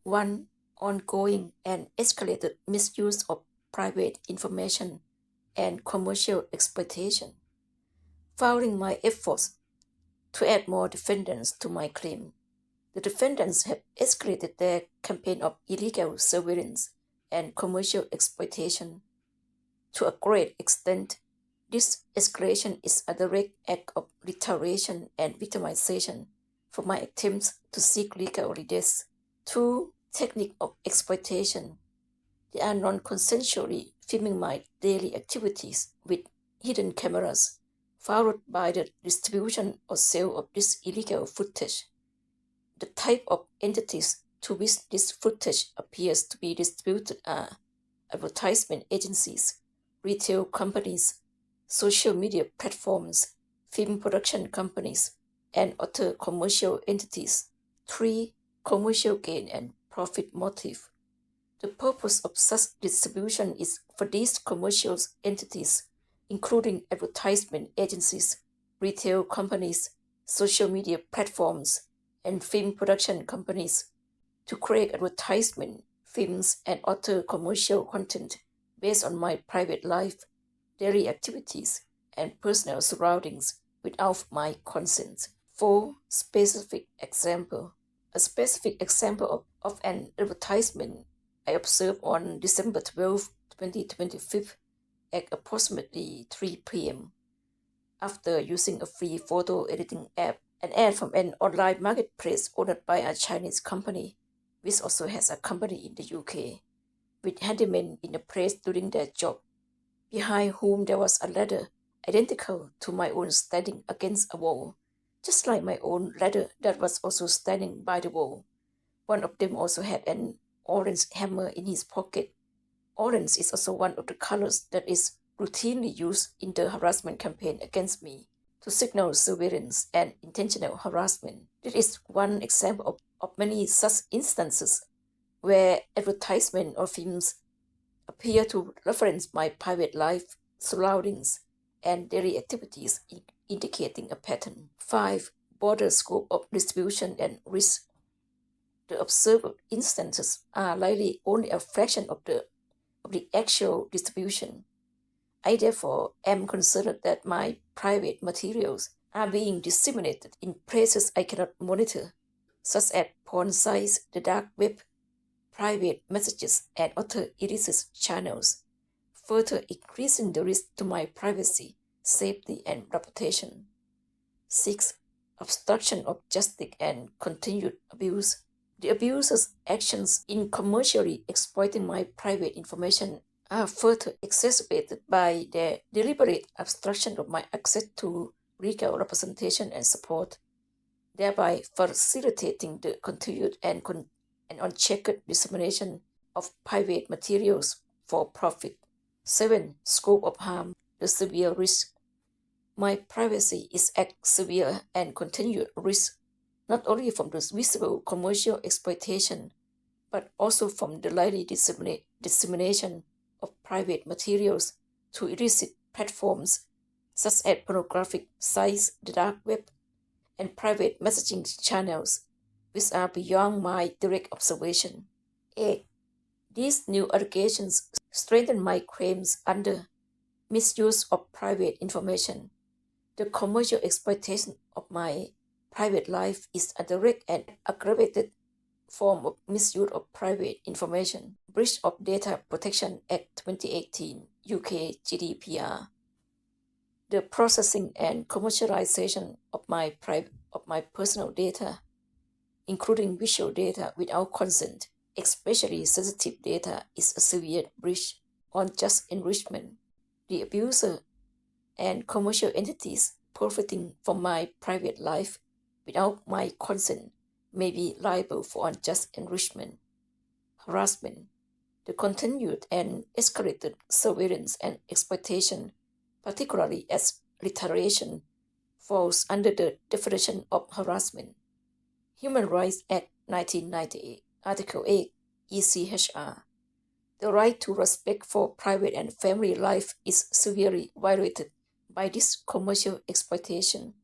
1. Ongoing and escalated misuse of private information and commercial exploitation. Following my efforts to add more defendants to my claim, the defendants have escalated their campaign of illegal surveillance and commercial exploitation. To a great extent, this escalation is a direct act of retaliation and victimization for my attempts to seek legal redress. 2. Technique of exploitation. They are non-consensually filming my daily activities with hidden cameras, followed by the distribution or sale of this illegal footage. The type of entities to which this footage appears to be distributed are advertisement agencies, retail companies, social media platforms, film production companies, and other commercial entities. 3. Commercial gain and profit motive. The purpose of such distribution is for these commercial entities, including advertisement agencies, retail companies, social media platforms, and film production companies, to create advertisement, films, and other commercial content based on my private life, daily activities, and personal surroundings without my consent. 4. Specific example. A specific example of an advertisement I observed on December 12, 2025 at approximately 3 p.m. After using a free photo editing app. An ad from an online marketplace owned by a Chinese company, which also has a company in the UK, with handymen in the place doing their job, behind whom there was a ladder identical to my own standing against a wall, just like my own ladder that was also standing by the wall. One of them also had an orange hammer in his pocket. Orange is also one of the colors that is routinely used in the harassment campaign against me to signal surveillance and intentional harassment. This is one example of many such instances where advertisement or films appear to reference my private life, surroundings, and daily activities, indicating a pattern. 5. Broader scope of distribution and risk. The observed instances are likely only a fraction of the actual distribution. I therefore am concerned that my private materials are being disseminated in places I cannot monitor, such as porn sites, the dark web, private messages, and other illicit channels, further increasing the risk to my privacy, safety, and reputation. 6. Obstruction of justice and continued abuse. The abuser's actions in commercially exploiting my private information are further exacerbated by their deliberate obstruction of my access to legal representation and support, thereby facilitating the continued and unchecked dissemination of private materials for profit. 7. Scope of harm. The severe risk. My privacy is at severe and continued risk, not only from the visible commercial exploitation, but also from the likely dissemination of private materials to illicit platforms such as pornographic sites, the dark web, and private messaging channels, which are beyond my direct observation. 8. These new allegations strengthen my claims under misuse of private information. The commercial exploitation of my private life is a direct and aggravated form of misuse of private information. Breach of Data Protection Act 2018, UK GDPR. The processing and commercialization of my personal data, including visual data without consent, especially sensitive data, is a severe breach on just enrichment. The abuser and commercial entities profiting from my private life without my consent may be liable for unjust enrichment. Harassment. The continued and escalated surveillance and exploitation, particularly as retaliation, falls under the definition of harassment. Human Rights Act 1998, Article 8, ECHR. The right to respect for private and family life is severely violated by this commercial exploitation.